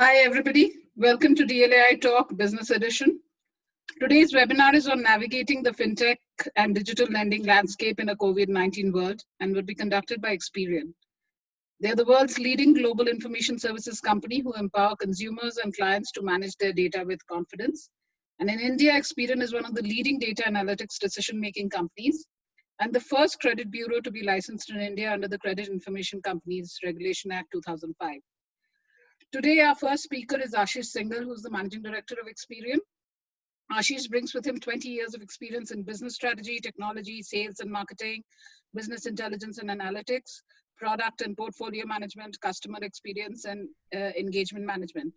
Hi, everybody. Welcome to DLAI Talk Business Edition. Today's webinar is on navigating the fintech and digital lending landscape in a COVID-19 world and will be conducted by Experian. They're the world's leading global information services company who empower consumers and clients to manage their data with confidence. And in India, Experian is one of the leading data analytics decision-making companies and the first credit bureau to be licensed in India under the Credit Information Companies Regulation Act 2005. Today, our first speaker is Ashish Singhal, who's the Managing Director of Experian. Ashish brings with him 20 years of experience in business strategy, technology, sales and marketing, business intelligence and analytics, product and portfolio management, customer experience, and engagement management.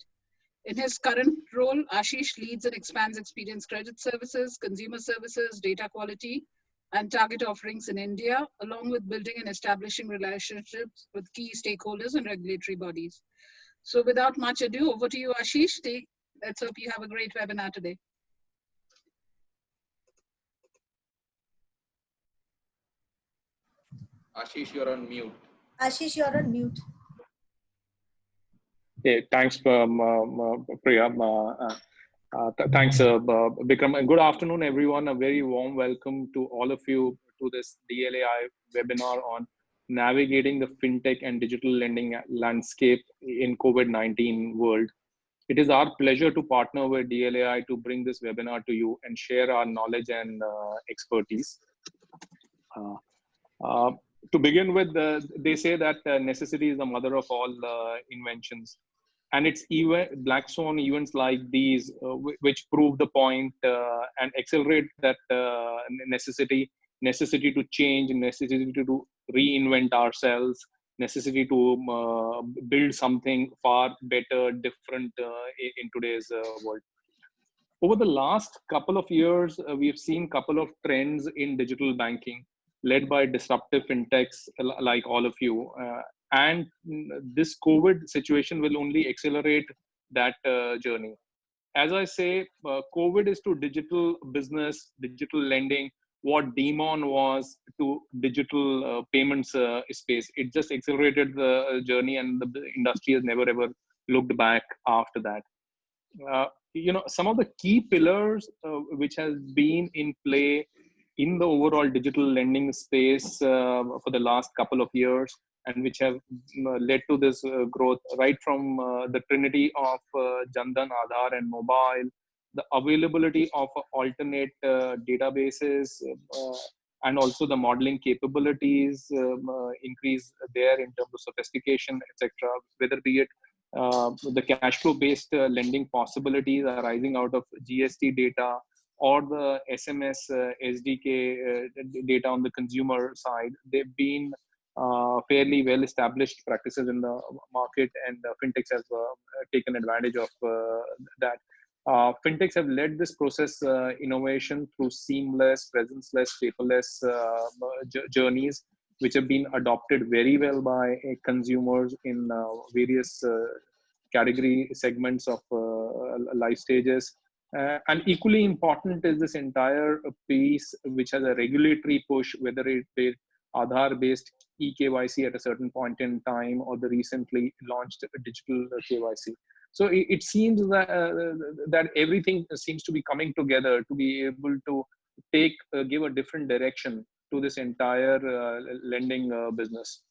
In his current role, Ashish leads and expands Experian's credit services, consumer services, data quality, and target offerings in India, along with building and establishing relationships with key stakeholders and regulatory bodies. So without much ado, over to you, Ashish. Let's hope you have a great webinar today. Ashish, you're on mute. Ashish, you're on mute. Okay, thanks, Priya. Thanks, Bikram. And good afternoon, everyone. A very warm welcome to all of you to this DLAI webinar on navigating the fintech and digital lending landscape in COVID-19 world. It is our pleasure to partner with DLAI to bring this webinar to you and share our knowledge and expertise. To begin with, they say that necessity is the mother of all inventions. And it's even black swan events like these which prove the point and accelerate that necessity to change, necessity to reinvent ourselves, necessity to build something far better, different in today's world. Over the last couple of years, we've seen a couple of trends in digital banking led by disruptive fintechs like all of you. And this COVID situation will only accelerate that journey. As I say, COVID is to digital business, digital lending, what Demon was to digital payments space. It just accelerated the journey, and the industry has never ever looked back after that. Some of the key pillars which has been in play in the overall digital lending space for the last couple of years, and which have led to this growth, right from the trinity of Jandan, Aadhaar, and mobile, the availability of alternate databases, and also the modeling capabilities increase there in terms of sophistication, etc. Whether be it the cash flow based lending possibilities arising out of GST data, or the SMS SDK data on the consumer side, they've been fairly well established practices in the market, and fintechs have taken advantage of that. Fintechs have led this process innovation through seamless, presence-less, paperless journeys, which have been adopted very well by consumers in various category segments of life stages. And equally important is this entire piece which has a regulatory push, whether it be Aadhaar-based eKYC at a certain point in time, or the recently launched digital KYC. So it seems that everything seems to be coming together to be able to give a different direction to this entire lending business.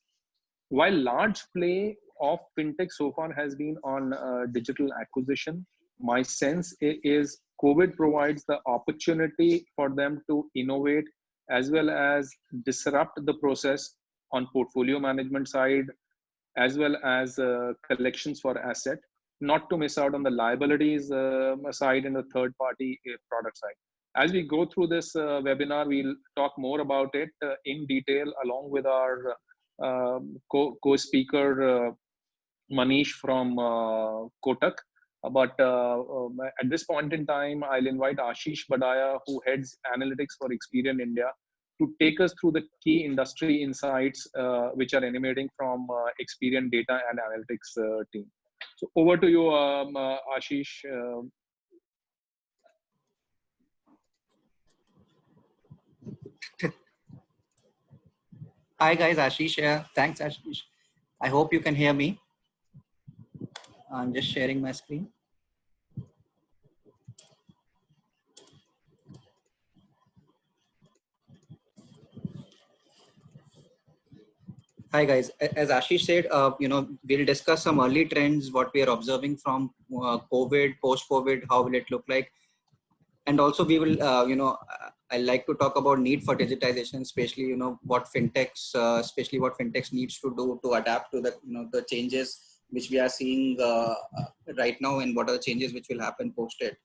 While large play of fintech so far has been on digital acquisition, my sense is COVID provides the opportunity for them to innovate as well as disrupt the process on portfolio management side, as well as collections for asset, not to miss out on the liabilities side and the third party product side. As we go through this webinar, we'll talk more about it in detail along with our co-speaker Manish from Kotak. But at this point in time, I'll invite Ashish Badaya, who heads analytics for Experian India, to take us through the key industry insights which are emanating from Experian data and analytics team. So over to you, Ashish. Hi guys, Ashish here. Thanks, Ashish. I hope you can hear me. I'm just sharing my screen. Hi guys, as Ashish said, we'll discuss some early trends, what we are observing from COVID, post-COVID, how will it look like, and also we will, I like to talk about need for digitization, especially what fintechs, especially what fintechs needs to do to adapt to the the changes which we are seeing right now, and what are the changes which will happen post it.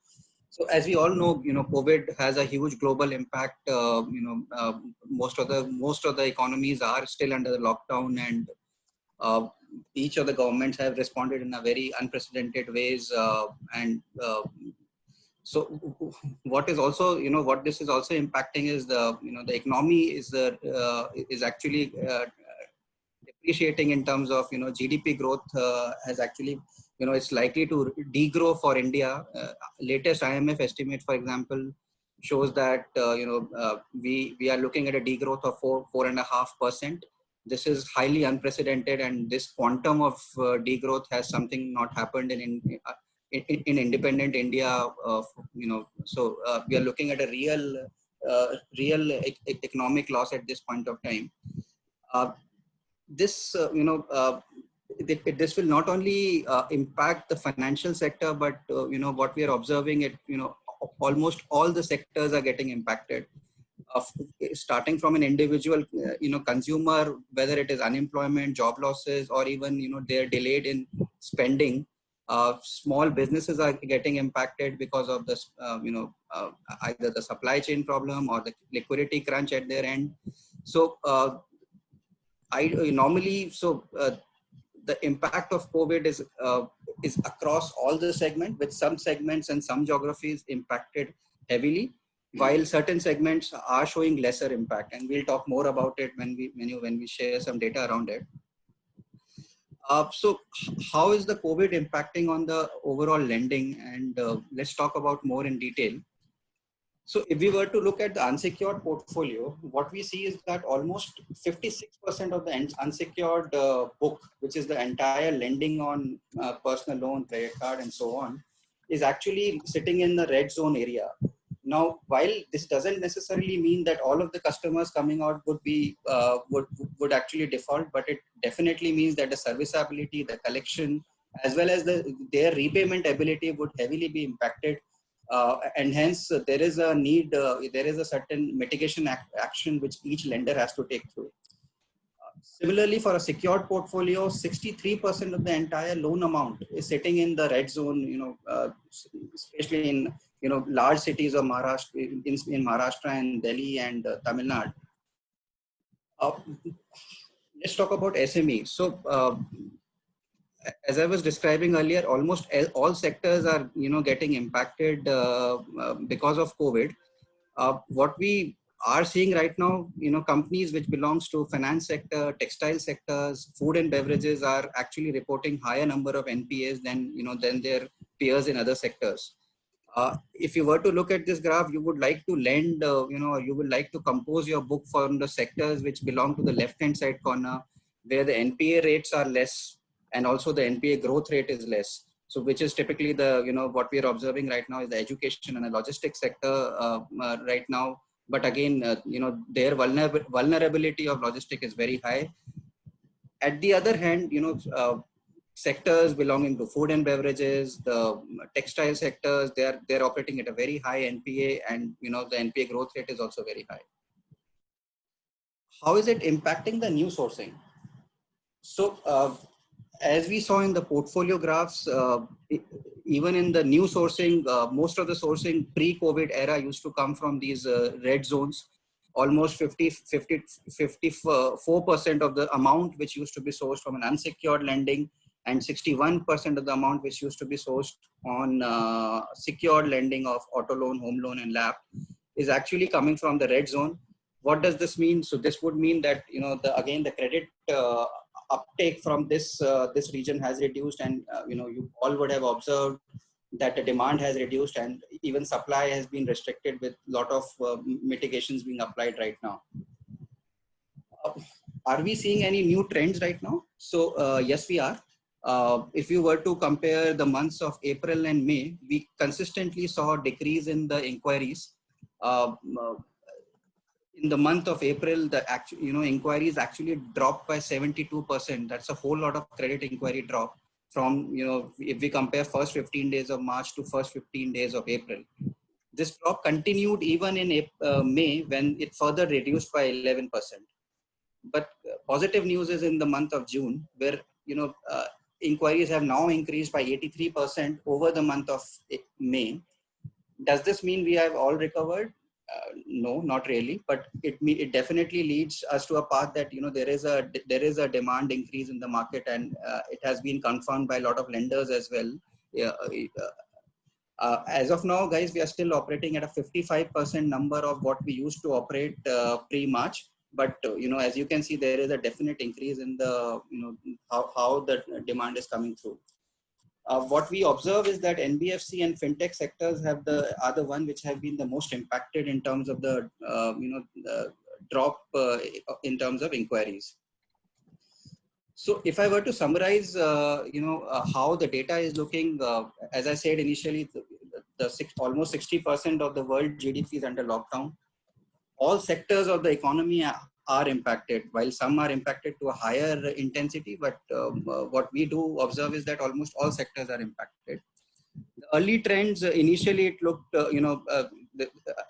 So as we all know, COVID has a huge global impact. Most of the economies are still under the lockdown, and uh, each of the governments have responded in a very unprecedented ways. And so, what is also, what this is also impacting is the economy is actually depreciating in terms of GDP growth has actually it's likely to degrow for India. Latest IMF estimate, for example, shows that we are looking at a degrowth of 4.5%. This is highly unprecedented, and this quantum of degrowth has something not happened in independent India. We are looking at a real economic loss at this point of time. This this will not only impact the financial sector, but what we are observing, almost all the sectors are getting impacted, of starting from an individual consumer, whether it is unemployment, job losses, or even they're delayed in spending. Small businesses are getting impacted because of this either the supply chain problem or the liquidity crunch at their end. So I normally the impact of COVID is across all the segments, with some segments and some geographies impacted heavily, while certain segments are showing lesser impact, and we'll talk more about it when we share some data around it. So how is the COVID impacting on the overall lending? And let's talk about more in detail. So if we were to look at the unsecured portfolio, what we see is that almost 56% of the unsecured book, which is the entire lending on personal loan, credit card, and so on, is actually sitting in the red zone area. Now, while this doesn't necessarily mean that all of the customers coming out would be would actually default, but it definitely means that the serviceability, the collection, as well as their repayment ability would heavily be impacted. And hence there is a need, there is a certain mitigation action which each lender has to take through. Similarly, for a secured portfolio, 63% of the entire loan amount is sitting in the red zone, especially in large cities of Maharashtra, in Maharashtra and Delhi and Tamil Nadu. Let's talk about SME. So as I was describing earlier, almost all sectors are getting impacted because of COVID. What we are seeing right now, companies which belongs to finance sector, textile sectors, food and beverages are actually reporting higher number of NPAs than their peers in other sectors. If you were to look at this graph, you would like to lend, you would like to compose your book from the sectors which belong to the left-hand side corner, where the NPA rates are less, and also the NPA growth rate is less. So, which is typically the, what we are observing right now is the education and the logistics sector right now. But again, their vulnerability of logistic is very high. At the other hand, sectors belonging to food and beverages, the textile sectors, they're operating at a very high NPA, and the NPA growth rate is also very high. How is it impacting the new sourcing? So as we saw in the portfolio graphs, even in the new sourcing, most of the sourcing pre-COVID era used to come from these red zones. Almost 54% of the amount which used to be sourced from an unsecured lending, and 61% of the amount which used to be sourced on secured lending of auto loan, home loan, and LAP is actually coming from the red zone. What does this mean? So this would mean that again the credit uptake from this region has reduced, and you all would have observed that the demand has reduced, and even supply has been restricted, with a lot of mitigations being applied right now. Are we seeing any new trends right now? So yes, we are. if you were to compare the months of April and May, we consistently saw a decrease in the inquiries. Uh, uh, in the month of April, the actual, inquiries actually dropped by 72%. That's a whole lot of credit inquiry drop from, if we compare first 15 days of March to first 15 days of April. This drop continued even in May, when it further reduced by 11%. But positive news is in the month of June, where, inquiries have now increased by 83% over the month of May. Does this mean we have all recovered? No, not really, but it definitely leads us to a path that there is a demand increase in the market, and it has been confirmed by a lot of lenders as well. Yeah, as of now, guys, we are still operating at a 55% number of what we used to operate pre-March. But as you can see, there is a definite increase in the how the demand is coming through. What we observe is that NBFC and fintech sectors are the one which have been the most impacted in terms of the the drop in terms of inquiries. So if I were to summarize, how the data is looking, as I said initially, almost 60% of the world GDP is under lockdown. All sectors of the economy are impacted, while some are impacted to a higher intensity. But what we do observe is that almost all sectors are impacted. The early trends, initially it looked,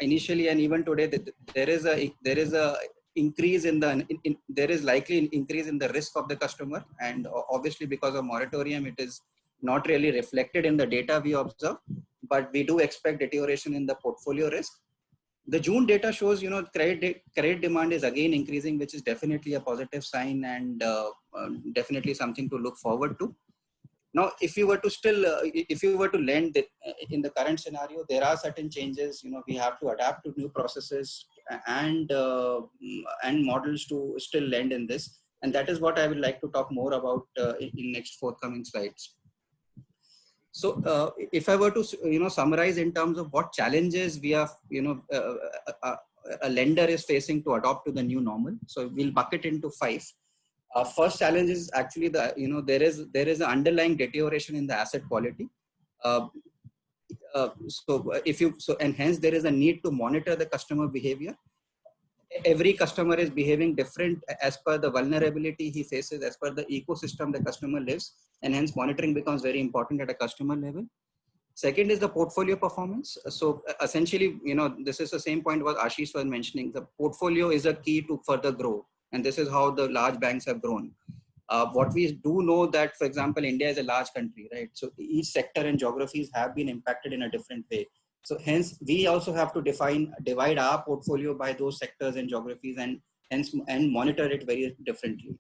initially and even today, there is a increase in there is likely an increase in the risk of the customer, and obviously because of moratorium, it is not really reflected in the data we observe, but we do expect deterioration in the portfolio risk. The June data shows, credit demand is again increasing, which is definitely a positive sign, and definitely something to look forward to. Now, if you were to lend in the current scenario, there are certain changes. We have to adapt to new processes and models to still lend in this, and that is what I would like to talk more about in next forthcoming slides. So, if I were to summarize in terms of what challenges we are a lender is facing to adopt to the new normal, so we'll bucket into 5. First challenge is actually there is an underlying deterioration in the asset quality. And hence there is a need to monitor the customer behavior. Every customer is behaving different as per the vulnerability he faces, as per the ecosystem the customer lives, and hence monitoring becomes very important at a customer level. Second is the portfolio performance. So essentially, this is the same point what Ashish was mentioning. The portfolio is a key to further grow. And this is how the large banks have grown. What we do know that, for example, India is a large country, right? So each sector and geographies have been impacted in a different way. So hence, we also have to divide our portfolio by those sectors and geographies, and monitor it very differently.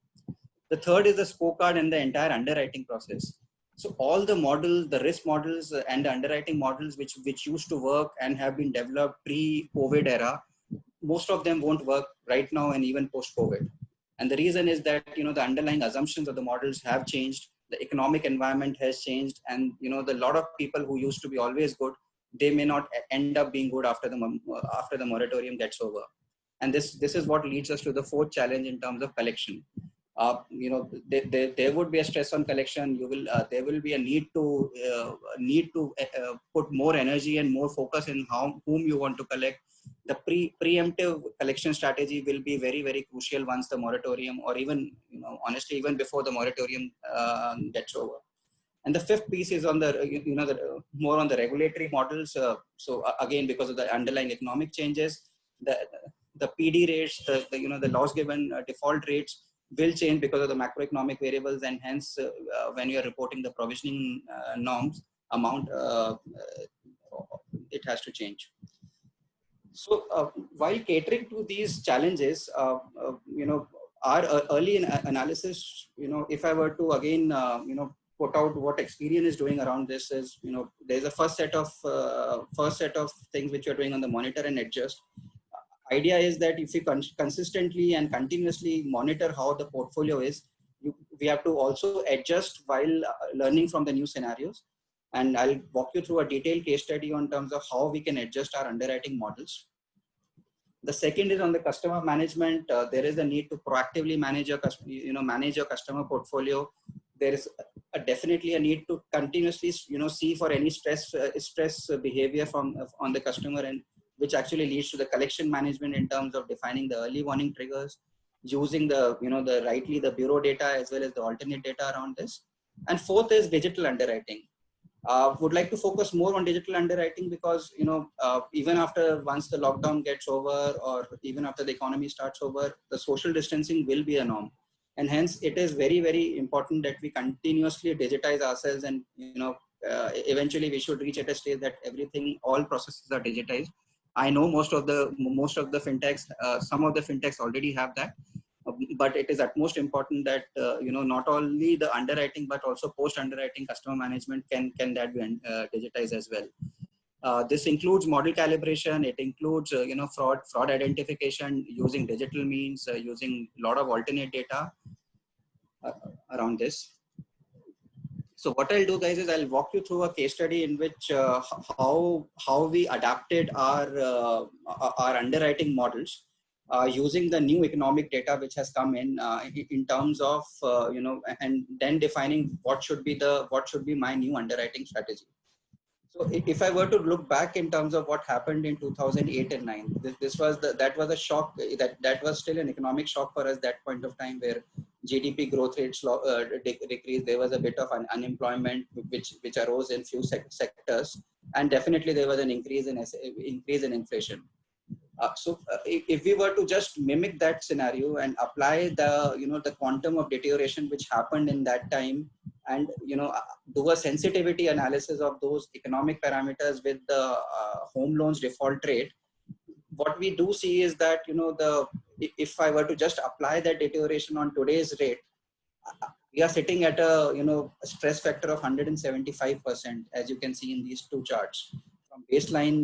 The third is the scorecard and the entire underwriting process. So all the models, the risk models and the underwriting models which used to work and have been developed pre-COVID era, most of them won't work right now and even post-COVID. And the reason is that, the underlying assumptions of the models have changed, the economic environment has changed, and, the lot of people who used to be always good, they may not end up being good after the moratorium gets over. And this is what leads us to the fourth challenge in terms of collection. There would be a stress on collection. There will be a need to put more energy and more focus in whom you want to collect. The preemptive collection strategy will be very, very crucial once the moratorium, or even, honestly, even before the moratorium gets over. And the fifth piece is on the, more on the regulatory models. So again, because of the underlying economic changes, the PD rates, the loss given default rates will change because of the macroeconomic variables, and hence when you are reporting the provisioning norms amount, it has to change. So while catering to these challenges, our early analysis, if I were to again, put out what Experian is doing around this is, there's a first set of things which you're doing on the monitor and adjust. Idea is that if you consistently and continuously monitor how the portfolio is, we have to also adjust while learning from the new scenarios. And I'll walk you through a detailed case study on terms of how we can adjust our underwriting models. The second is on the customer management. There is a need to proactively manage your customer portfolio. There is definitely a need to continuously, see for any stress behavior from on the customer, and which actually leads to the collection management in terms of defining the early warning triggers, using the, the bureau data as well as the alternate data around this. And fourth is digital underwriting. Would like to focus more on digital underwriting because, even after once the lockdown gets over, or even after the economy starts over, the social distancing will be a norm. And hence it is very, very important that we continuously digitize ourselves, and, eventually we should reach at a stage that everything, all processes are digitized. I know most of the fintechs, some of the fintechs already have that. But it is utmost important that not only the underwriting but also post underwriting customer management can that be digitized as well. This includes model calibration. It includes fraud identification using digital means, using a lot of alternate data around this. So what I'll do, guys, is I'll walk you through a case study in which how we adapted our underwriting models using the new economic data which has come in terms of and then defining what should be my new underwriting strategy. So if I were to look back in terms of what happened in 2008 and 9, that was a shock. That was still an economic shock for us, that point of time, where GDP growth rates decreased. There was a bit of unemployment which arose in few sectors, and definitely there was an increase in inflation. If we were to just mimic that scenario and apply the quantum of deterioration which happened in that time, and do a sensitivity analysis of those economic parameters with the home loans default rate, what we do see is that if I were to just apply that deterioration on today's rate, we are sitting at a stress factor of 175%, as you can see in these two charts. From baseline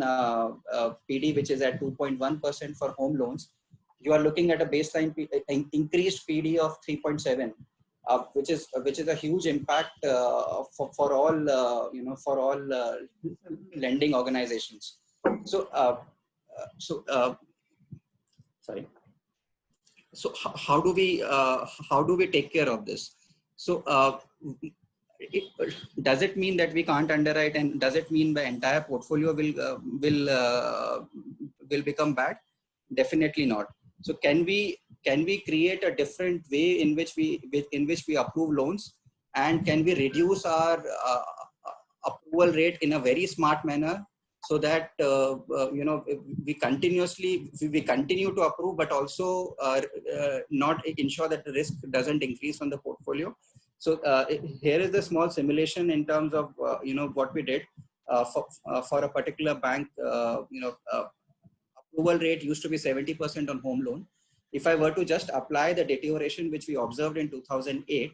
PD, which is at 2.1% for home loans, you are looking at a baseline increased PD of 3.7, which is a huge impact for all lending organizations. Sorry. So how do we take care of this? So does it mean that we can't underwrite, and does it mean the entire portfolio will become bad? Definitely not. So can we create a different way in which we approve loans, and can we reduce our approval rate in a very smart manner, so that we continue to approve, but also not ensure that the risk doesn't increase on the portfolio. So here is the small simulation in terms of what we did for a particular bank. Approval rate used to be 70% on home loan. If I were to just apply the deterioration which we observed in 2008,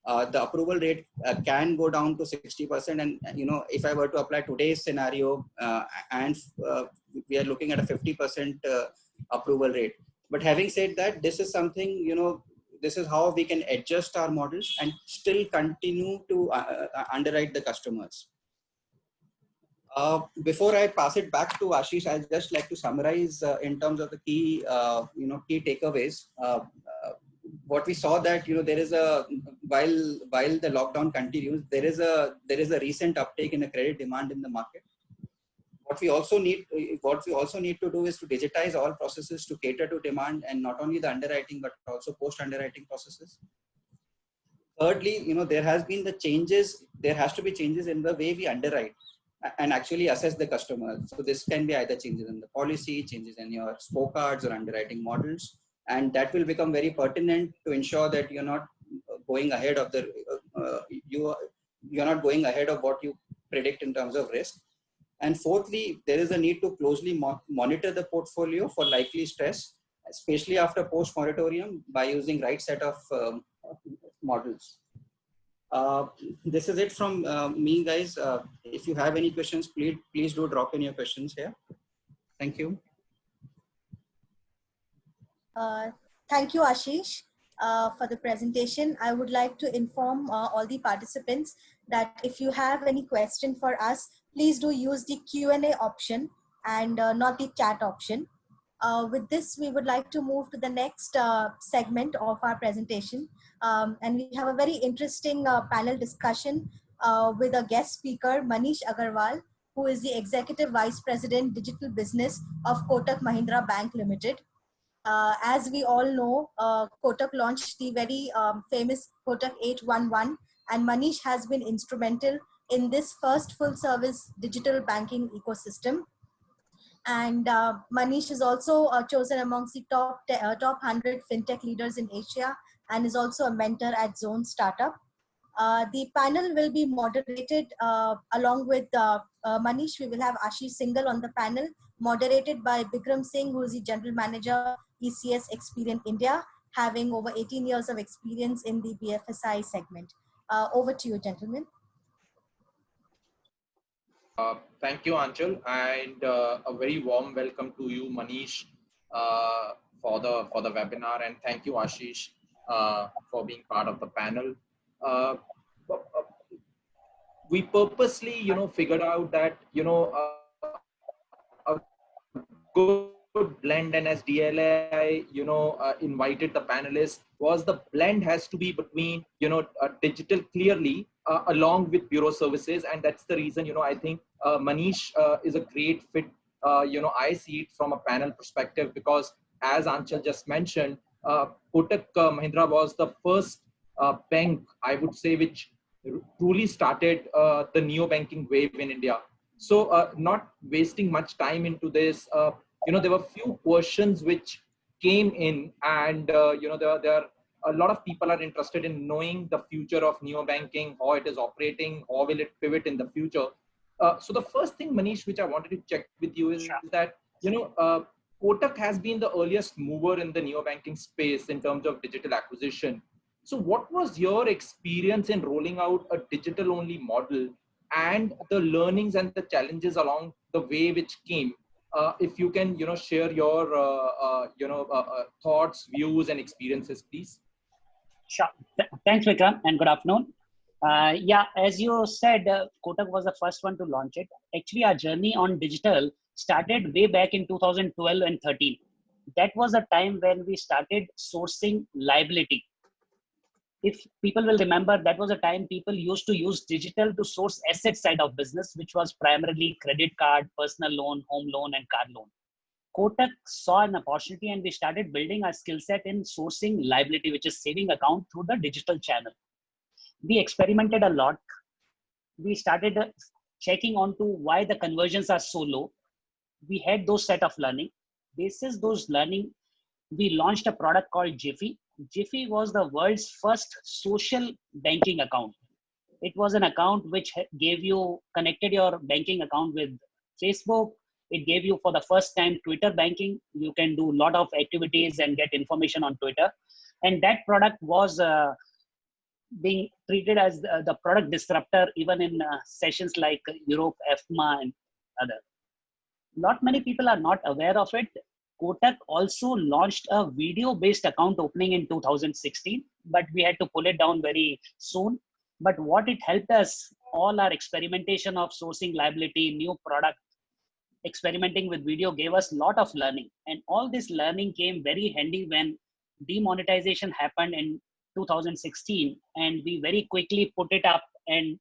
the approval rate can go down to 60%. And if I were to apply today's scenario, and we are looking at a 50% approval rate. But having said that, this is something, this is how we can adjust our models and still continue to underwrite the customers. Before I pass it back to Ashish, I'd just like to summarize in terms of the key takeaways. What we saw that there is a while the lockdown continues, there is a recent uptake in the credit demand in the market. What we also need to do is to digitize all processes to cater to demand, and not only the underwriting but also post underwriting processes. Thirdly, there has to be changes in the way we underwrite and actually assess the customer. So this can be either changes in the policy, changes in your scorecards or underwriting models, and that will become very pertinent to ensure that you're not going ahead of you're not going ahead of what you predict in terms of risk. And fourthly, there is a need to closely monitor the portfolio for likely stress, especially after post moratorium, by using right set of models. This is it from me, guys. If you have any questions, please do drop in your questions here. Thank you. Thank you, Ashish, for the presentation. I would like to inform all the participants that if you have any question for us, please do use the Q&A option and not the chat option. With this, we would like to move to the next segment of our presentation. And we have a very interesting panel discussion with a guest speaker, Manish Agarwal, who is the Executive Vice President, Digital Business of Kotak Mahindra Bank Limited. As we all know, Kotak launched the very famous Kotak 811, and Manish has been instrumental in this first full service digital banking ecosystem. And Manish is also chosen amongst the top 100 fintech leaders in Asia, and is also a mentor at Zone Startup. The panel will be moderated along with Manish. We will have Ashish Singhal on the panel, moderated by Bikram Singh, who is the General Manager, ECS Experian India, having over 18 years of experience in the BFSI segment. Over to you, gentlemen. Thank you, Anchal, and a very warm welcome to you, Manish, for the webinar, and thank you, Ashish, for being part of the panel. Uh, we purposely, figured out that a good blend, and as DLAI, invited the panelists, was the blend has to be between, digital clearly along with bureau services. And that's the reason, I think Manish is a great fit. I see it from a panel perspective because, as Anchal just mentioned, Kotak Mahindra was the first bank, I would say, which truly started the neo-banking wave in India. So not wasting much time into this, there were few questions which came in, and there are a lot of people are interested in knowing the future of neo-banking, how it is operating, how will it pivot in the future. So the first thing, Manish, which I wanted to check with you is that, Kotak has been the earliest mover in the neo-banking space in terms of digital acquisition. So what was your experience in rolling out a digital-only model, and the learnings and the challenges along the way which came? If you can, share your, thoughts, views, and experiences, please. Sure. Thanks, Vikram, and good afternoon. Yeah, as you said, Kotak was the first one to launch it. Actually, our journey on digital started way back in 2012 and 13. That was a time when we started sourcing liability. If people will remember, that was a time people used to use digital to source asset side of business, which was primarily credit card, personal loan, home loan, and car loan. Kotak saw an opportunity, and we started building our skill set in sourcing liability, which is saving account, through the digital channel. We experimented a lot. We started checking on to why the conversions are so low. We had those set of learning. Basis those learning, we launched a product called Jiffy. Jiffy was the world's first social banking account. It was an account which connected your banking account with Facebook. It gave you for the first time Twitter banking. You can do a lot of activities and get information on Twitter. And that product was being treated as the product disruptor, even in sessions like Europe, EFMA, and other. Not many people are not aware of it. Kotak also launched a video-based account opening in 2016, but we had to pull it down very soon. But what it helped us, all our experimentation of sourcing liability, new product, experimenting with video, gave us a lot of learning. And all this learning came very handy when demonetization happened in 2016, and we very quickly put it up and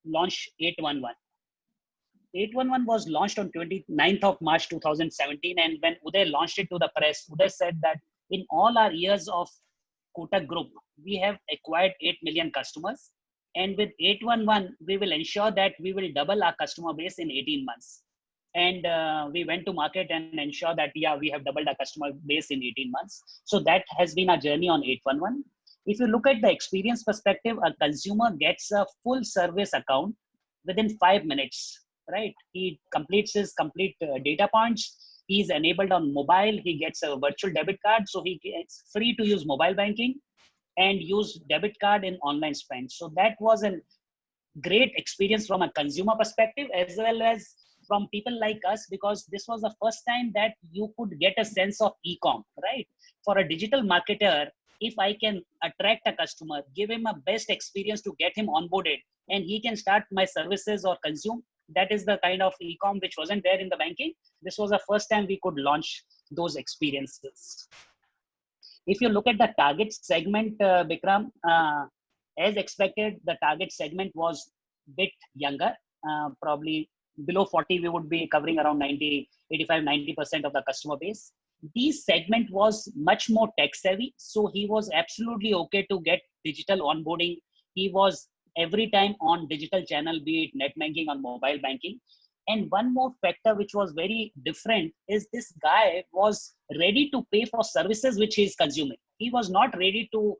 launched 811. 811 was launched on 29th of March 2017, and when Uday launched it to the press, Uday said that in all our years of Kotak Group, we have acquired 8 million customers, and with 811, we will ensure that we will double our customer base in 18 months. And we went to market and ensure that, yeah, we have doubled our customer base in 18 months. So that has been our journey on 811. If you look at the experience perspective, a consumer gets a full service account within 5 minutes. Right, he completes his data points. He's enabled on mobile. He gets a virtual debit card, so he gets free to use mobile banking and use debit card in online spend. So that was a great experience from a consumer perspective, as well as from people like us, because this was the first time that you could get a sense of e-com. Right, for a digital marketer, if I can attract a customer, give him a best experience to get him onboarded, and he can start my services or consume. That is the kind of e-com which wasn't there in the banking. This was the first time we could launch those experiences. If you look at the target segment, Bikram, as expected, the target segment was bit younger, probably below 40. We would be covering around 85-90% of the customer base. This segment was much more tech savvy, so he was absolutely okay to get digital onboarding. He was every time on digital channel, be it net banking or mobile banking. And one more factor which was very different is this guy was ready to pay for services which he is consuming. He was not ready to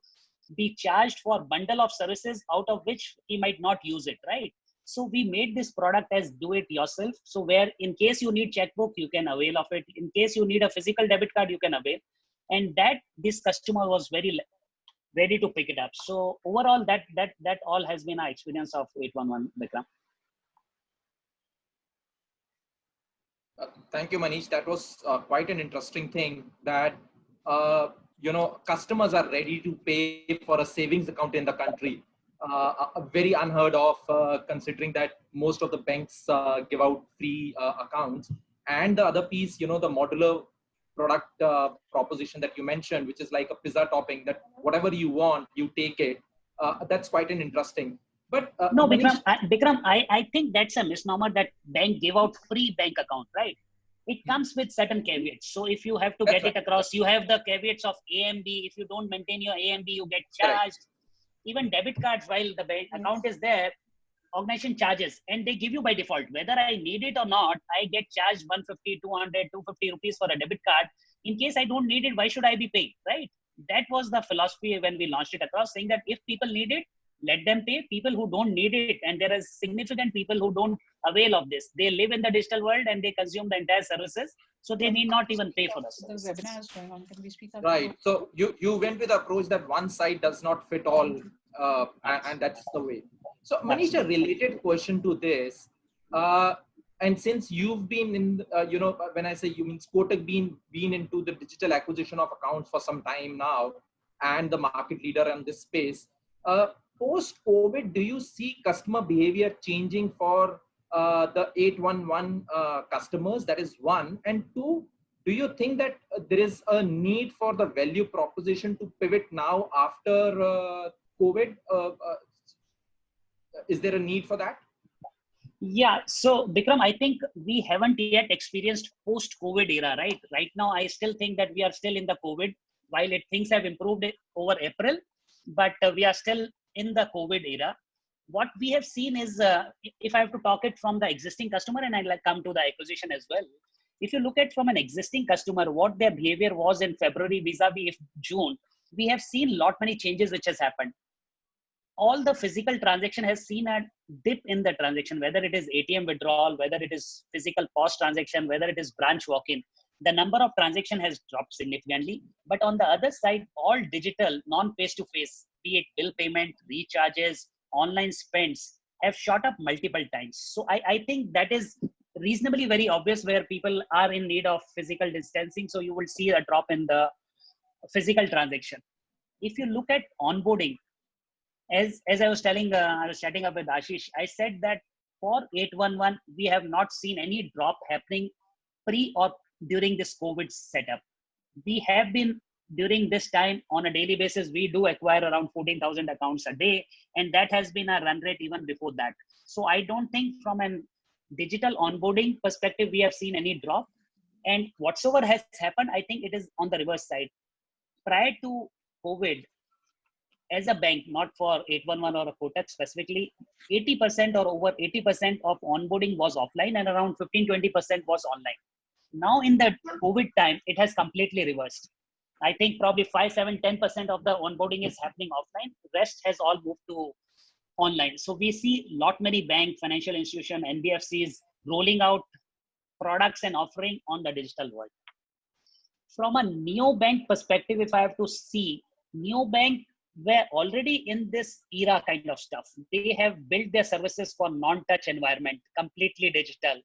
be charged for a bundle of services out of which he might not use it, right? So we made this product as do it yourself. So where in case you need checkbook, you can avail of it. In case you need a physical debit card, you can avail. And that this customer was very ready to pick it up. So overall, that all has been our experience of 811, Bikram. Thank you, Manish. That was quite an interesting thing that, customers are ready to pay for a savings account in the country. Very unheard of, considering that most of the banks give out free accounts. And the other piece, the modular product proposition that you mentioned, which is like a pizza topping, that whatever you want, you take it. That's quite an interesting. But no, Manish, Bikram, I think that's a misnomer that bank give out free bank account, right? It comes with certain caveats. So if you have to get it across, you have the caveats of AMB. If you don't maintain your AMB, you get charged. Even debit cards, while the bank account is there, organization charges, and they give you by default. Whether I need it or not, I get charged 150, 200, 250 rupees for a debit card. In case I don't need it, why should I be paying, right? That was the philosophy when we launched it across, saying that if people need it, let them pay. People who don't need it, and there are significant people who don't avail of this. They live in the digital world and they consume the entire services, so they need not even pay for the services. The webinar is going on. Can we speak up? Right. So you went with the approach that one side does not fit all, and that's the way. So Manish, a related question to this, and since you've been in, when I say you mean Kotak been into the digital acquisition of accounts for some time now, and the market leader in this space, post-COVID, do you see customer behavior changing for the 811 customers? That is one. And two, do you think that there is a need for the value proposition to pivot now after COVID? Is there a need for that? Yeah. So Bikram, I think we haven't yet experienced post-COVID era, right? Right now, I still think that we are still in the COVID, while things have improved over April, but we are still in the COVID era. What we have seen is, if I have to talk it from the existing customer, and I'll come to the acquisition as well. If you look at from an existing customer, what their behavior was in February vis-a-vis June, we have seen many changes which has happened. All the physical transaction has seen a dip in the transaction, whether it is ATM withdrawal, whether it is physical POS transaction, whether it is branch walk-in. The number of transaction has dropped significantly. But on the other side, all digital, non-face-to-face, be it bill payment, recharges, online spends, have shot up multiple times. So I think that is reasonably very obvious where people are in need of physical distancing. So you will see a drop in the physical transaction. If you look at onboarding, as I was telling, I was chatting up with Ashish, I said that for 811, we have not seen any drop happening pre or during this COVID setup. We have been, during this time, on a daily basis, we do acquire around 14,000 accounts a day, and that has been our run rate even before that. So I don't think from an digital onboarding perspective, we have seen any drop. And whatsoever has happened, I think it is on the reverse side. Prior to COVID, as a bank, not for 811 or a Kotak specifically, 80% or over 80% of onboarding was offline and around 15-20% was online. Now in the COVID time, it has completely reversed. I think probably 5, 7, 10% of the onboarding is happening offline. The rest has all moved to online. So we see many bank, financial institution, NBFCs rolling out products and offering on the digital world. From a neobank perspective, if I have to see, neobank were already in this era kind of stuff. They have built their services for non-touch environment, completely digital.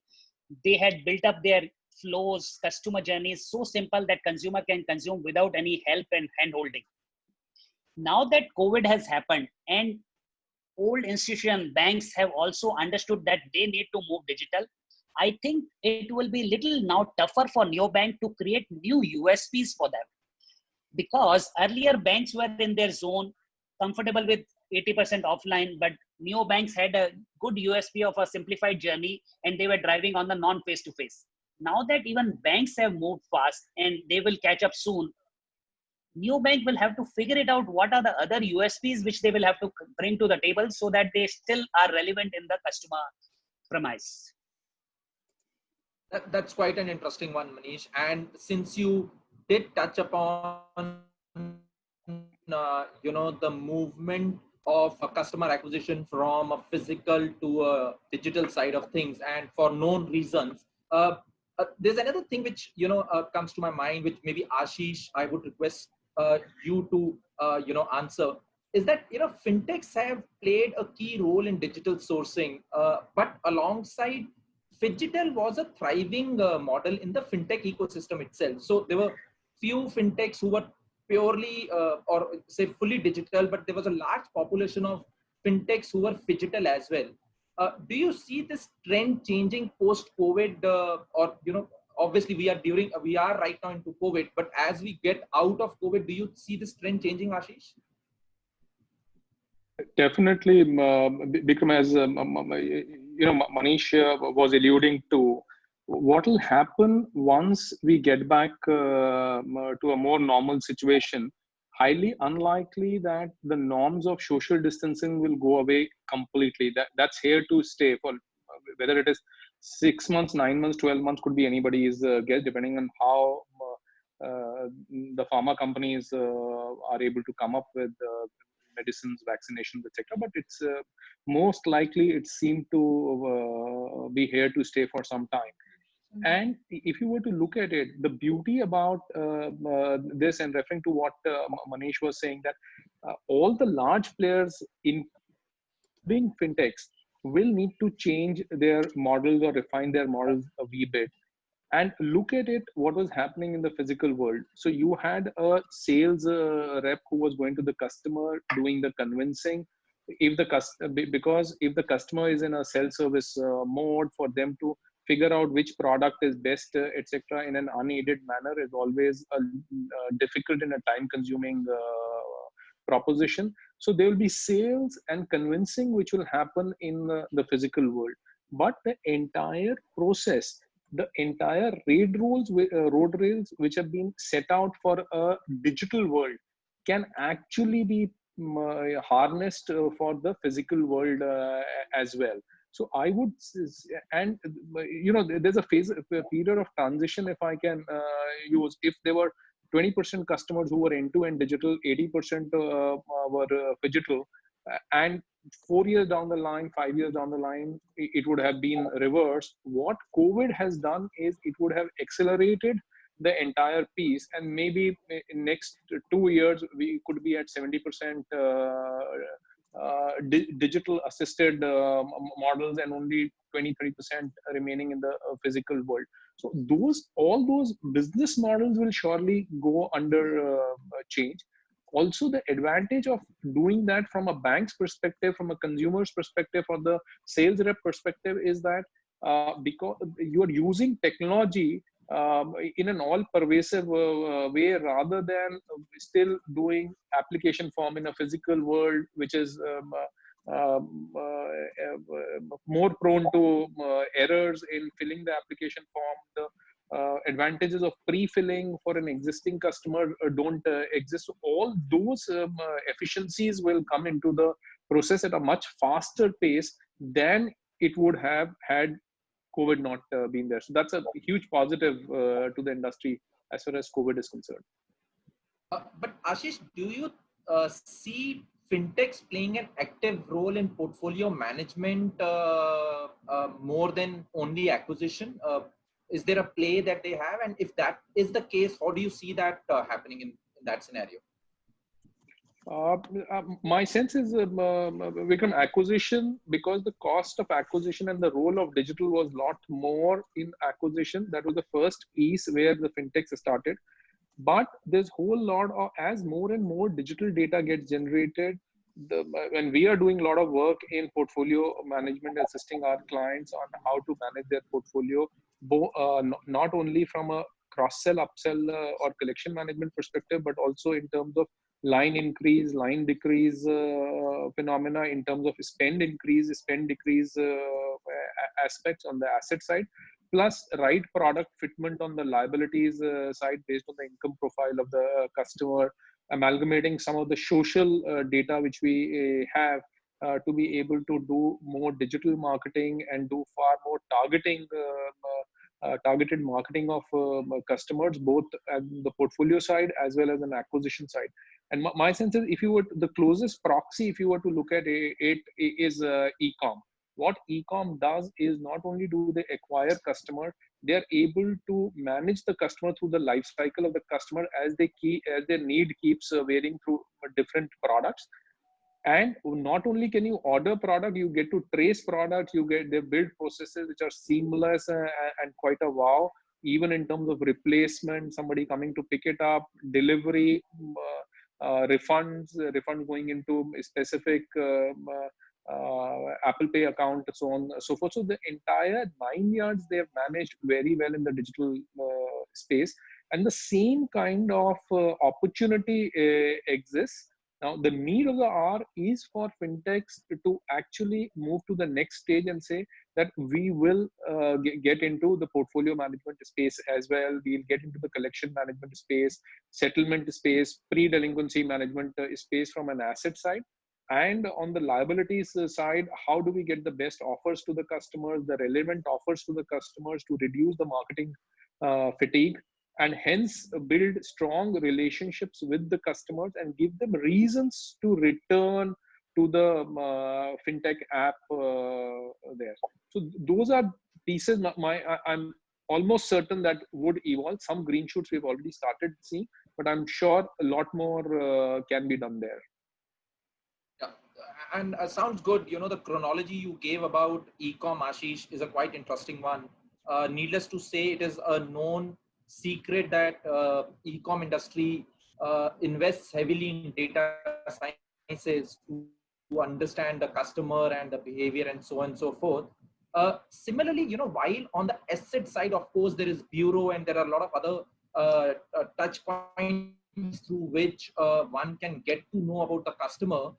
They had built up their flows, customer journeys so simple that consumer can consume without any help and hand-holding. Now that COVID has happened and old institution banks have also understood that they need to move digital, I think it will be little now tougher for neobank to create new USPs for them, because earlier banks were in their zone, comfortable with 80% offline, but neobanks had a good USP of a simplified journey and they were driving on the non face to face. Now that even banks have moved fast and they will catch up soon, neobank will have to figure it out what are the other USPs which they will have to bring to the table so that they still are relevant in the customer premise. That's quite an interesting one, Manish. And since you did touch upon, the movement of a customer acquisition from a physical to a digital side of things, and for known reasons, there's another thing which comes to my mind, which maybe Ashish, I would request you to answer. Is that fintechs have played a key role in digital sourcing, but alongside Phygital was a thriving model in the fintech ecosystem itself. So there were few fintechs who were purely or say fully digital, but there was a large population of fintechs who were phygital as well. Do you see this trend changing post COVID, or obviously we are right now into COVID, but as we get out of COVID, do you see this trend changing, Ashish? Definitely, Bikram, as Manish was alluding to, what will happen once we get back to a more normal situation? Highly unlikely that the norms of social distancing will go away completely. That's here to stay for whether it is 6 months, 9 months, 12 months, could be anybody's guess, depending on how the pharma companies are able to come up with medicines, vaccinations, etc. But it's most likely it seemed to be here to stay for some time. And if you were to look at it, the beauty about this, and referring to what Manish was saying, that all the large players, including fintechs, will need to change their models or refine their models a wee bit. And look at it, what was happening in the physical world. So you had a sales rep who was going to the customer, doing the convincing. Because if the customer is in a self-service mode, for them to figure out which product is best, etc., in an unaided manner is always difficult and a time-consuming proposition. So there will be sales and convincing which will happen in the physical world, but the entire process, the entire road rails which have been set out for a digital world can actually be harnessed for the physical world as well. So I would, and there's a period of transition, if I can use. If there were 20% customers who were end-to-end digital, 80% were digital, and 4 years down the line, 5 years down the line, it would have been reversed. What COVID has done is it would have accelerated the entire piece, and maybe in next 2 years we could be at 70% digital assisted models, and only 20-30% remaining in the physical world. So all those business models will surely go under change. Also, the advantage of doing that from a bank's perspective, from a consumer's perspective, or the sales rep perspective, is that because you are using technology in an all-pervasive way, rather than still doing application form in a physical world, which is more prone to errors in filling the application form. The advantages of pre-filling for an existing customer don't exist. So all those efficiencies will come into the process at a much faster pace than it would have had COVID not been there. So that's a huge positive to the industry as far as COVID is concerned. But Ashish, do you see fintechs playing an active role in portfolio management more than only acquisition? Is there a play that they have? And if that is the case, how do you see that happening in that scenario? My sense is Vikram, acquisition, because the cost of acquisition and the role of digital was a lot more in acquisition. That was the first piece where the fintechs started. But there's a whole lot of, as more and more digital data gets generated, when we are doing a lot of work in portfolio management, assisting our clients on how to manage their portfolio, not only from a cross-sell, upsell, or collection management perspective, but also in terms of line increase, line decrease phenomena, in terms of spend increase, spend decrease aspects on the asset side, plus right product fitment on the liabilities side based on the income profile of the customer, amalgamating some of the social data which we have to be able to do more digital marketing and do far more targeted marketing of customers, both at the portfolio side as well as an acquisition side. And my sense is, if you were the closest proxy, if you were to look at it, is e-com. What e-com does is not only do they acquire customer, they are able to manage the customer through the life cycle of the customer as their need keeps varying through different products. And not only can you order product, you get to trace products, they build processes which are seamless and quite a wow, even in terms of replacement, somebody coming to pick it up, delivery, refund going into a specific Apple Pay account, so on and so forth. So the entire 9 yards they have managed very well in the digital space, and the same kind of opportunity exists. Now, the need of the hour is for fintechs to actually move to the next stage and say that we will get into the portfolio management space as well. We'll get into the collection management space, settlement space, pre-delinquency management space from an asset side. And on the liabilities side, how do we get the best offers to the customers, the relevant offers to the customers to reduce the marketing fatigue, and hence build strong relationships with the customers and give them reasons to return to the fintech app there. So those are pieces I'm almost certain that would evolve. Some green shoots we've already started seeing, but I'm sure a lot more can be done there. Yeah, and sounds good. You know, the chronology you gave about e-com, Ashish, is a quite interesting one. Needless to say, it is a known secret that e-com industry invests heavily in data sciences to understand the customer and the behavior and so on and so forth. Similarly, you know, while on the asset side, of course, there is bureau and there are a lot of other touch points through which one can get to know about the customer.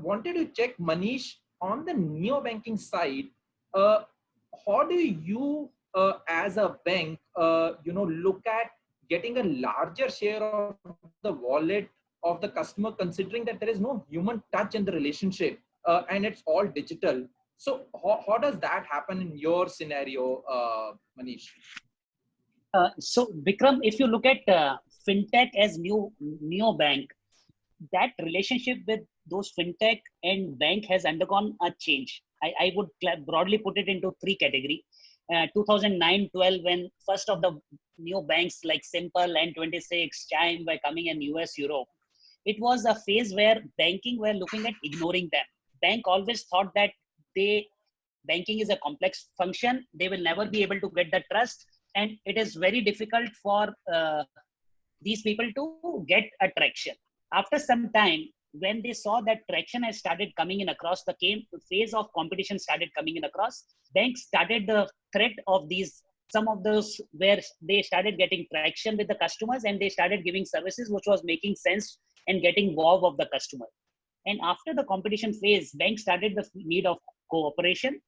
Wanted to check, Manish, on the neo-banking side, how do you as a bank, look at getting a larger share of the wallet of the customer, considering that there is no human touch in the relationship and it's all digital? So how does that happen in your scenario, Manish? So Vikram, if you look at fintech as neo bank, that relationship with those fintech and bank has undergone a change. I would broadly put it into three categories. 2009-12, when first of the new banks like Simple, N26, Chime were coming in US, Europe, it was a phase where banking were looking at ignoring them. Bank always thought that banking is a complex function. They will never be able to get the trust, and it is very difficult for these people to get a traction. After some time, when they saw that traction has started coming in across, the phase of competition started coming in across, banks started the threat of some of those where they started getting traction with the customers and they started giving services which was making sense and getting wow of the customer. And after the competition phase, banks started the need of cooperation.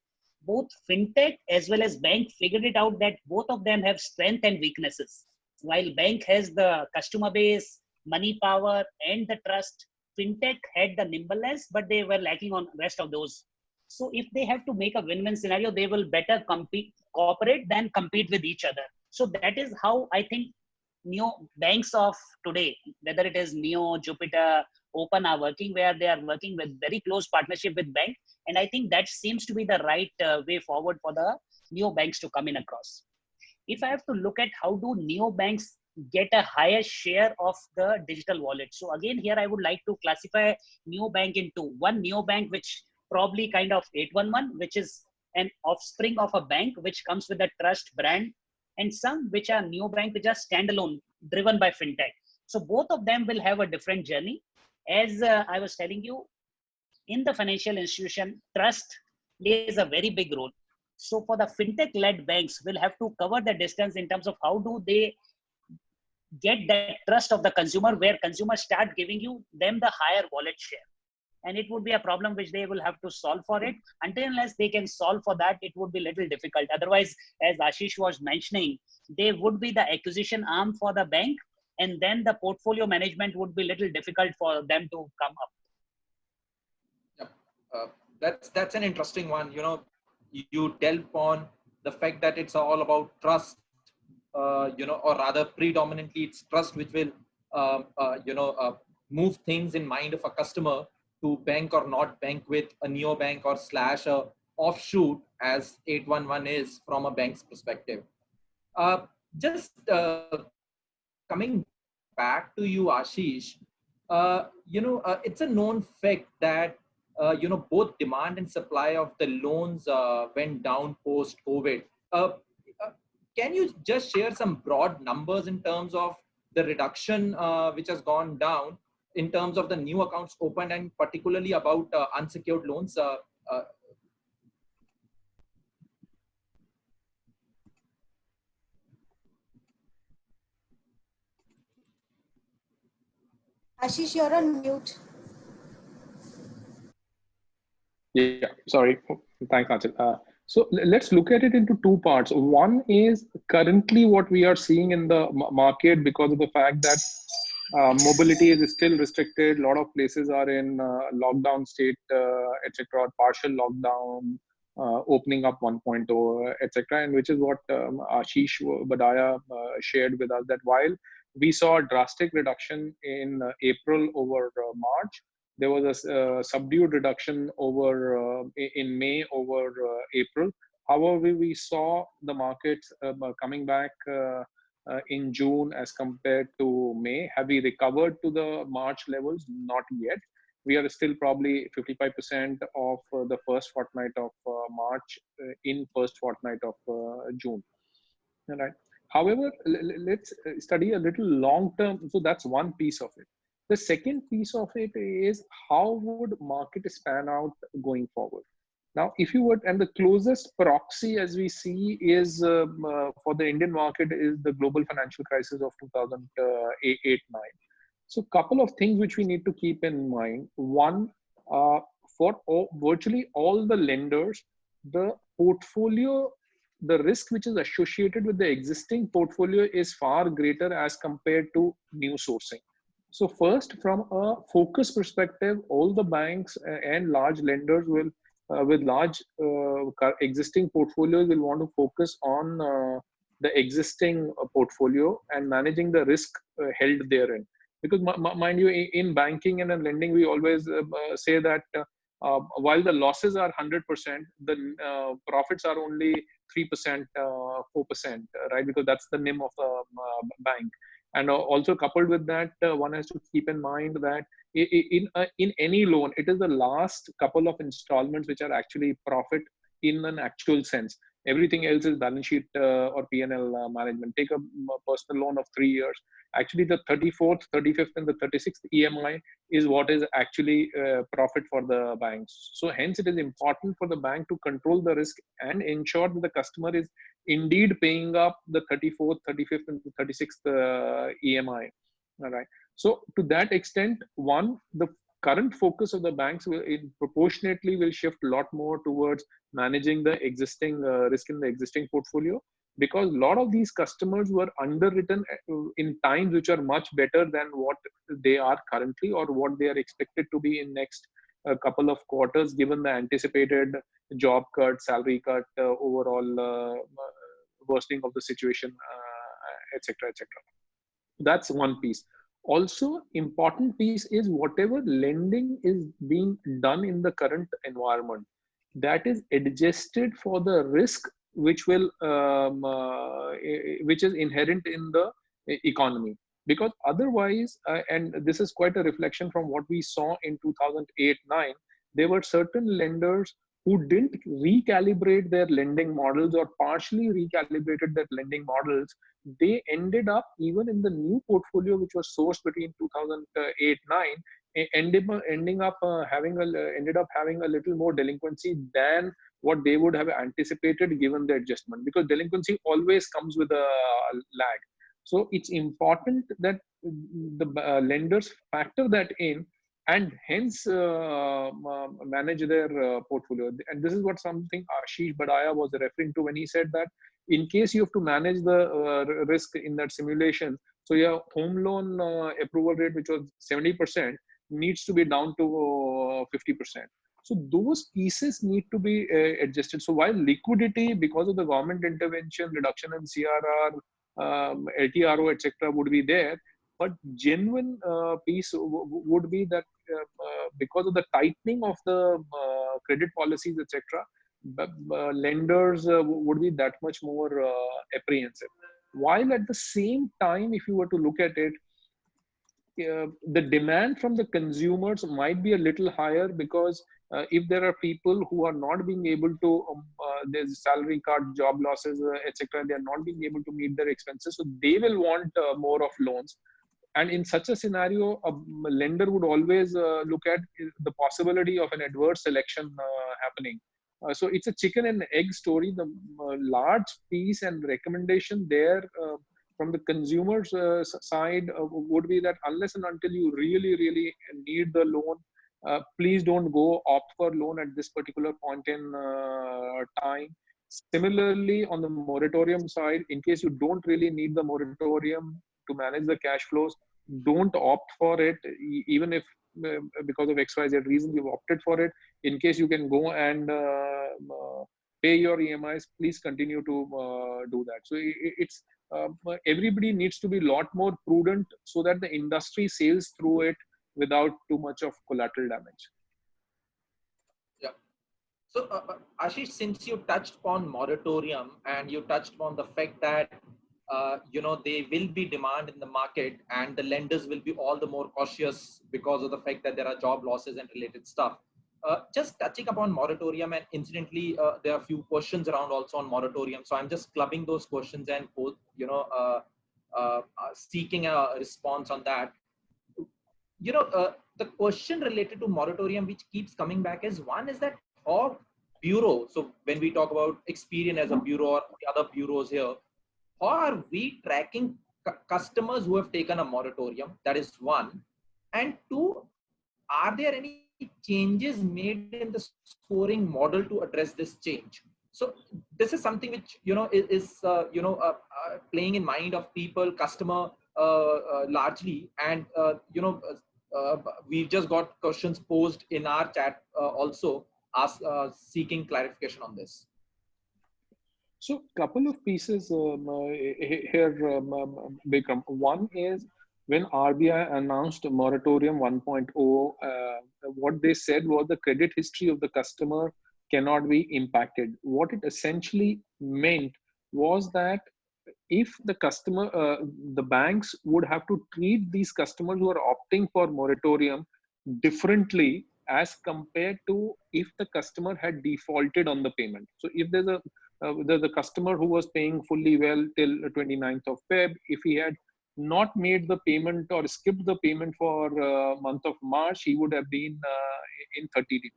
Both fintech as well as bank figured it out that both of them have strength and weaknesses. While bank has the customer base, money power, and the trust, fintech had the nimbleness, but they were lacking on rest of those. So if they have to make a win-win scenario, they will better cooperate than compete with each other. So that is how I think neo banks of today, whether it is Neo, Jupiter, Open, are working, where they are working with very close partnership with bank. And I think that seems to be the right way forward for the neo banks to come in across. If I have to look at how do neo banks get a higher share of the digital wallet. So again, here I would like to classify neobank into one neobank, which probably kind of 811, which is an offspring of a bank, which comes with a trust brand, and some which are neobank, which are standalone, driven by fintech. So both of them will have a different journey. As I was telling you, in the financial institution, trust plays a very big role. So for the fintech-led banks, will have to cover the distance in terms of how do they get that trust of the consumer, where consumers start giving you them the higher wallet share. And it would be a problem which they will have to solve for it. Until unless they can solve for that, it would be a little difficult. Otherwise, as Ashish was mentioning, they would be the acquisition arm for the bank, and then the portfolio management would be little difficult for them to come up. Yep. That's an interesting one. You know, you delve on the fact that it's all about trust. Or rather, predominantly, it's trust which will, move things in mind of a customer to bank or not bank with a neobank or slash a offshoot as 811 is from a bank's perspective. Just coming back to you, Ashish, it's a known fact that, both demand and supply of the loans went down post COVID. Uh, can you just share some broad numbers in terms of the reduction which has gone down in terms of the new accounts opened, and particularly about unsecured loans? Uh, Ashish, you're on mute. Yeah, sorry. Thanks, Anshul. So let's look at it into two parts. One is currently what we are seeing in the market because of the fact that mobility is still restricted. A lot of places are in lockdown state, etc., partial lockdown, opening up 1.0, etc., and which is what Ashish Badaya shared with us, that while we saw a drastic reduction in April over March, there was a subdued reduction over in May over April. However, we saw the markets coming back in June as compared to May. Have we recovered to the March levels? Not yet. We are still probably 55% of the first fortnight of March in first fortnight of June. All right. However, let's study a little long term. So that's one piece of it. The second piece of it is how would market span out going forward? Now, if you would, and the closest proxy as we see is for the Indian market is the global financial crisis of 2008-9. So couple of things which we need to keep in mind. One, virtually all the lenders, the portfolio, the risk which is associated with the existing portfolio is far greater as compared to new sourcing. So first, from a focus perspective, all the banks and large lenders will, with large existing portfolios, will want to focus on the existing portfolio and managing the risk held therein. Because mind you, in banking and in lending, we always say that while the losses are 100%, the profits are only 3%, 4%, right? Because that's the NIM of the bank. And also coupled with that, one has to keep in mind that in any loan, it is the last couple of installments which are actually profit in an actual sense. Everything else is balance sheet or P&L management. Take a personal loan of 3 years. Actually, the 34th, 35th, and the 36th EMI is what is actually profit for the banks. So hence, it is important for the bank to control the risk and ensure that the customer is indeed paying up the 34th, 35th, and the 36th EMI. All right. So to that extent, one, the current focus of the banks will proportionately will shift a lot more towards managing the existing risk in the existing portfolio, because a lot of these customers were underwritten in times which are much better than what they are currently or what they are expected to be in next couple of quarters, given the anticipated job cut, salary cut, overall worsening of the situation, etc., etc. That's one piece. Also, important piece is whatever lending is being done in the current environment, that is adjusted for the risk which will which is inherent in the economy. Because otherwise, and this is quite a reflection from what we saw in 2008-9, there were certain lenders who didn't recalibrate their lending models or partially recalibrated their lending models. They ended up, even in the new portfolio which was sourced between 2008-9, ending up ended up having a little more delinquency than what they would have anticipated given the adjustment, because delinquency always comes with a lag. So it's important that the lenders factor that in, and hence manage their portfolio. And this is what something Ashish Badaya was referring to when he said that in case you have to manage the risk in that simulation, so your home loan approval rate, which was 70%, needs to be down to 50%. So those pieces need to be adjusted. So while liquidity, because of the government intervention, reduction in CRR, LTRO, etc., would be there, but genuine piece would be that because of the tightening of the credit policies, etc., lenders would be that much more apprehensive. While at the same time, if you were to look at it, the demand from the consumers might be a little higher, because if there are people who are not being able to, there's salary cut, job losses, etc., they are not being able to meet their expenses, so they will want more of loans. And in such a scenario, a lender would always look at the possibility of an adverse selection happening. So it's a chicken and egg story. The large piece and recommendation there from the consumer's side would be that unless and until you really, really need the loan, please don't go opt for loan at this particular point in time. Similarly, on the moratorium side, in case you don't really need the moratorium to manage the cash flows, don't opt for it, even if because of XYZ reason you've opted for it. In case you can go and pay your EMIs, please continue to do that. So it's everybody needs to be a lot more prudent so that the industry sails through it without too much of collateral damage. Yeah. So Ashish, since you touched upon moratorium and you touched upon the fact that there will be demand in the market and the lenders will be all the more cautious because of the fact that there are job losses and related stuff. Just touching upon moratorium, and incidentally, there are a few questions around also on moratorium. So I'm just clubbing those questions and seeking a response on that. The question related to moratorium which keeps coming back is, one is that how bureau, so when we talk about Experian as a bureau or the other bureaus here, how are we tracking customers who have taken a moratorium? That is one. And two, are there any changes made in the scoring model to address this change? So this is something which is playing in mind of people, customer largely, and we've just got questions posed in our chat also, seeking clarification on this. So, couple of pieces here, Bikram. One is when RBI announced moratorium 1.0, what they said was the credit history of the customer cannot be impacted. What it essentially meant was that if the customer, the banks would have to treat these customers who are opting for moratorium differently as compared to if the customer had defaulted on the payment. So if there's a the customer who was paying fully well till 29th of Feb, if he had not made the payment or skipped the payment for month of March, he would have been in 30 DPD.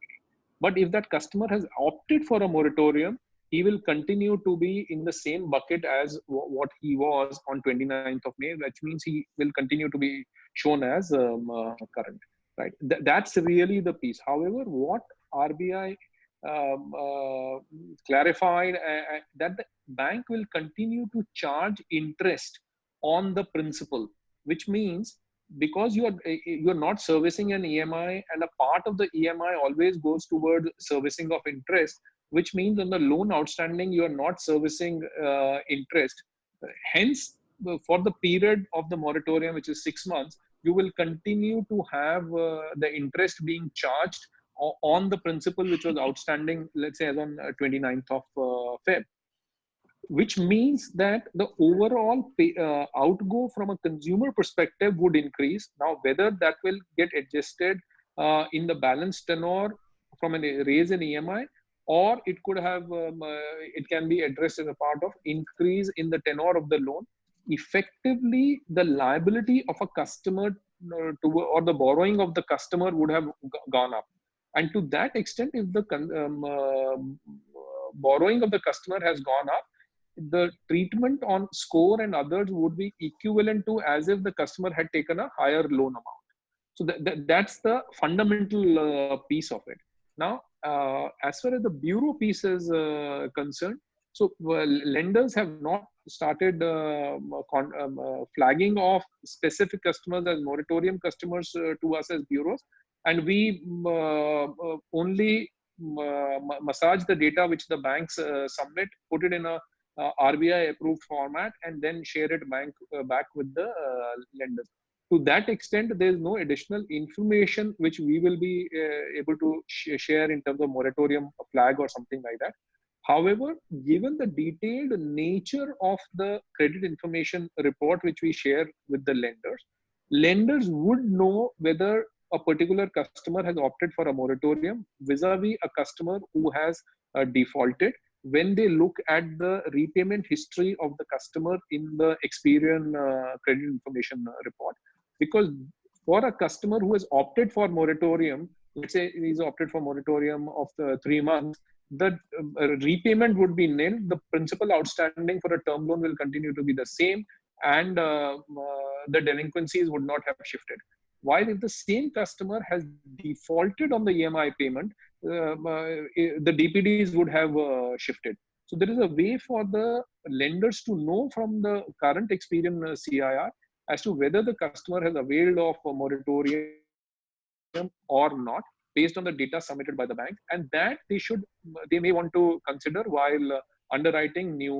But if that customer has opted for a moratorium, he will continue to be in the same bucket as what he was on 29th of May, which means he will continue to be shown as current. Right? That's really the piece. However, what RBI clarified that the bank will continue to charge interest on the principal, which means because you're not servicing an EMI, and a part of the EMI always goes toward servicing of interest, which means on the loan outstanding you are not servicing interest. Hence, for the period of the moratorium, which is 6 months, you will continue to have the interest being charged on the principal which was outstanding, let's say as on 29th of Feb, which means that the overall outgo from a consumer perspective would increase. Now, whether that will get adjusted in the balance tenor from a raise in EMI, or it could have, it can be addressed as a part of increase in the tenor of the loan. Effectively, the liability of a customer or the borrowing of the customer would have gone up. And to that extent, if the borrowing of the customer has gone up, the treatment on score and others would be equivalent to as if the customer had taken a higher loan amount. So that's the fundamental piece of it. Now, as far as the bureau piece is concerned, so lenders have not started flagging off specific customers as moratorium customers to us as bureaus, and we only massage the data which the banks submit, put it in a RBI approved format, and then share it back with the lenders. To that extent, there is no additional information which we will be able to share in terms of moratorium flag or something like that. However, given the detailed nature of the credit information report which we share with the lenders, lenders would know whether a particular customer has opted for a moratorium vis-a-vis a customer who has defaulted, when they look at the repayment history of the customer in the Experian credit information report. Because for a customer who has opted for moratorium, let's say he's opted for moratorium of 3 months, the repayment would be nil. The principal outstanding for a term loan will continue to be the same, and the delinquencies would not have shifted. While if the same customer has defaulted on the EMI payment, the DPDs would have shifted. So there is a way for the lenders to know from the current Experian CIR as to whether the customer has availed of a moratorium or not, based on the data submitted by the bank, and that they may want to consider while underwriting new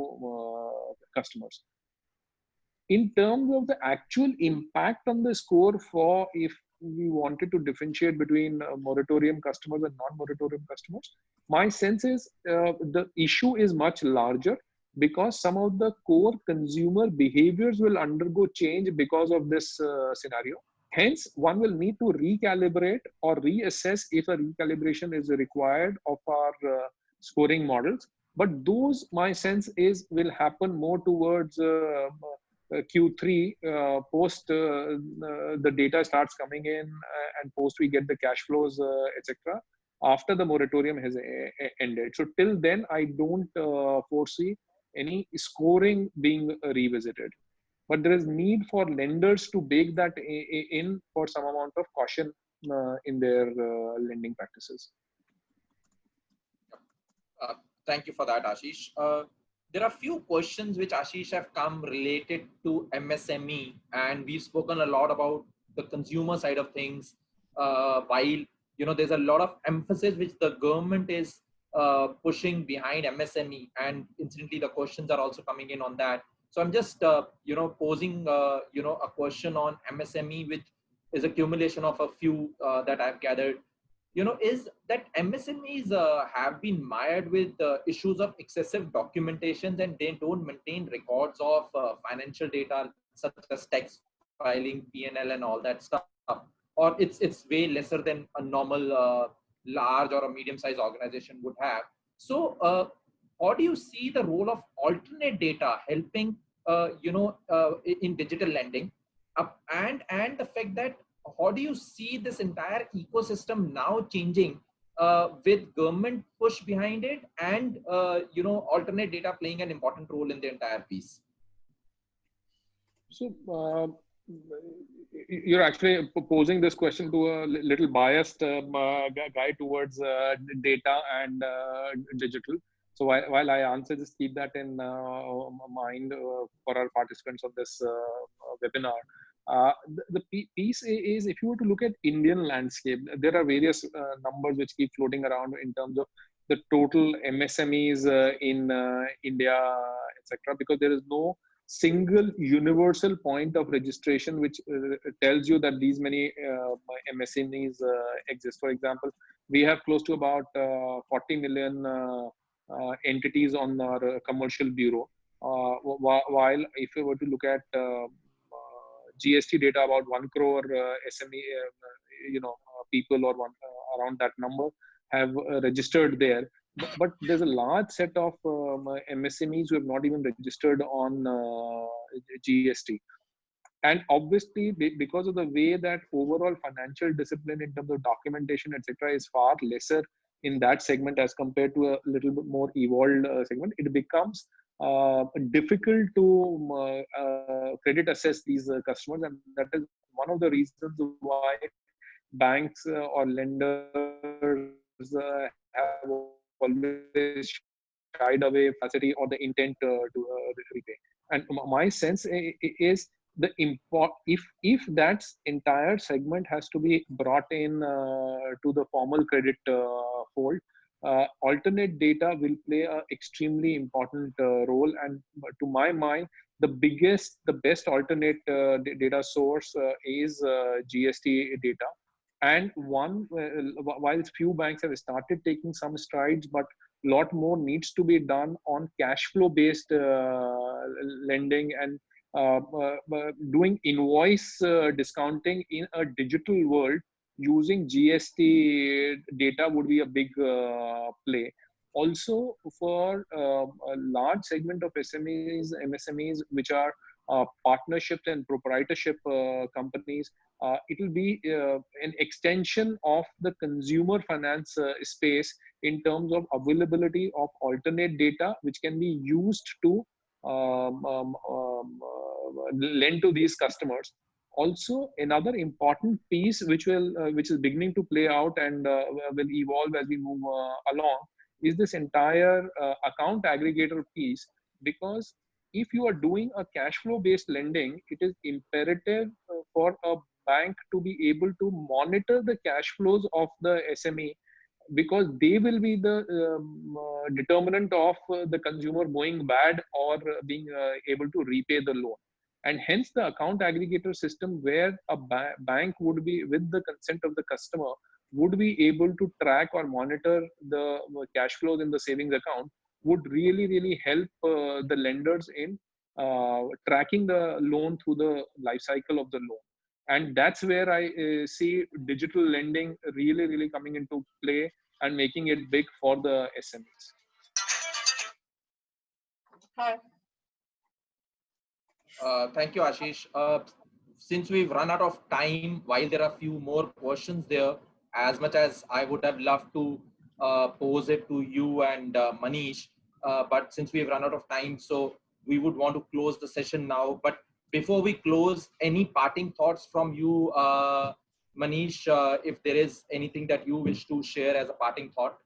customers. In terms of the actual impact on the score, for if we wanted to differentiate between moratorium customers and non-moratorium customers, my sense is the issue is much larger, because some of the core consumer behaviors will undergo change because of this scenario. Hence, one will need to recalibrate or reassess if a recalibration is required of our scoring models. But those, my sense is, will happen more towards Q3, post the data starts coming in, and post we get the cash flows, etc. after the moratorium has ended. So till then, I don't foresee any scoring being revisited. But there is need for lenders to bake that in for some amount of caution in their lending practices. Thank you for that, Ashish. There are a few questions which Ashish have come related to MSME, and we've spoken a lot about the consumer side of things. While there's a lot of emphasis which the government is pushing behind MSME, and incidentally the questions are also coming in on that. So I'm just posing a question on MSME, which is a accumulation of a few that I've gathered. Is that MSMEs have been mired with issues of excessive documentations, and they don't maintain records of financial data such as tax filing, P&L, and all that stuff, or it's way lesser than a normal large or a medium-sized organization would have. So how do you see the role of alternate data helping in digital lending, and the fact that how do you see this entire ecosystem now changing with government push behind it, and alternate data playing an important role in the entire piece? So you're actually posing this question to a little biased guy towards data and digital. So while I answer, just keep that in mind for our participants of this webinar. The piece is, if you were to look at Indian landscape, there are various numbers which keep floating around in terms of the total MSMEs in India, etc. Because there is no single universal point of registration which tells you that these many MSMEs exist. For example, we have close to about 40 million entities on our commercial bureau, while if you were to look at GST data, about 1 crore SME, people or around that number have registered there. But there's a large set of MSMEs who have not even registered on GST. And obviously, because of the way that overall financial discipline in terms of documentation, etc., is far lesser in that segment as compared to a little bit more evolved segment, it becomes difficult to credit assess these customers, and that is one of the reasons why banks or lenders have always shied away facility or the intent to repay. And my sense is the import, if that entire segment has to be brought in to the formal credit fold, alternate data will play an extremely important role. And to my mind, the best alternate data source is GST data. And while few banks have started taking some strides, but a lot more needs to be done on cash flow based lending, and doing invoice discounting in a digital world using GST data would be a big play. Also, for a large segment of SMEs, MSMEs, which are partnerships and proprietorship companies, it will be an extension of the consumer finance space in terms of availability of alternate data, which can be used to lend to these customers. Also, another important piece which is beginning to play out and will evolve as we move along is this entire account aggregator piece. Because if you are doing a cash flow based lending, it is imperative for a bank to be able to monitor the cash flows of the SME, because they will be the determinant of the consumer going bad or being able to repay the loan. And hence the account aggregator system, where a bank would be, with the consent of the customer, would be able to track or monitor the cash flows in the savings account, would really help the lenders in tracking the loan through the life cycle of the loan. And that's where I see digital lending really coming into play and making it big for the SMEs. Hi. Thank you, Ashish. Since we've run out of time, while there are a few more questions there, as much as I would have loved to pose it to you and Manish, but since we've run out of time, so we would want to close the session now. But before we close, any parting thoughts from you, Manish, if there is anything that you wish to share as a parting thought?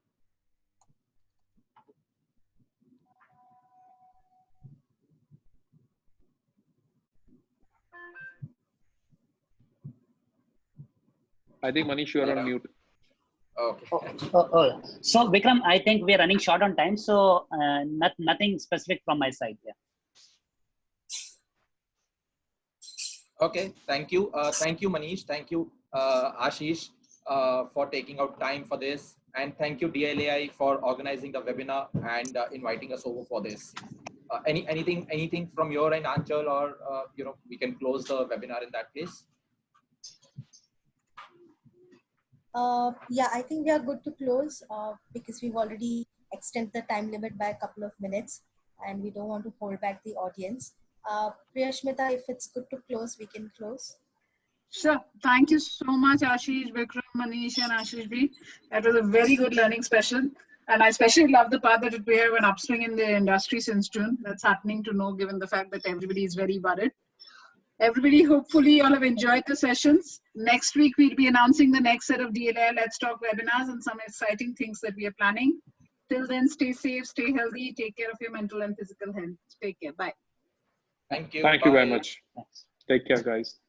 I think Manish, you are on mute. Okay. So Vikram, I think we're running short on time, so nothing specific from my side. Yeah. Okay, thank you. Thank you, Manish. Thank you, Ashish, for taking out time for this. And thank you, DLAI, for organizing the webinar and inviting us over for this. Anything from your end, Anchal, or we can close the webinar in that case? Yeah, I think we are good to close because we've already extended the time limit by a couple of minutes and we don't want to hold back the audience. Priyashmita, if it's good to close, we can close. Sure. Thank you so much, Ashish, Vikram, Manish, and Ashish B. That was a very good learning session. And I especially love the part that we have an upswing in the industry since June. That's heartening to know, given the fact that everybody is very worried. Everybody, hopefully you all have enjoyed the sessions. Next week, we'll be announcing the next set of DLAI Let's Talk webinars and some exciting things that we are planning. Till then, stay safe, stay healthy, take care of your mental and physical health. Take care. Bye. Thank you. Thank you very much. Take care, guys.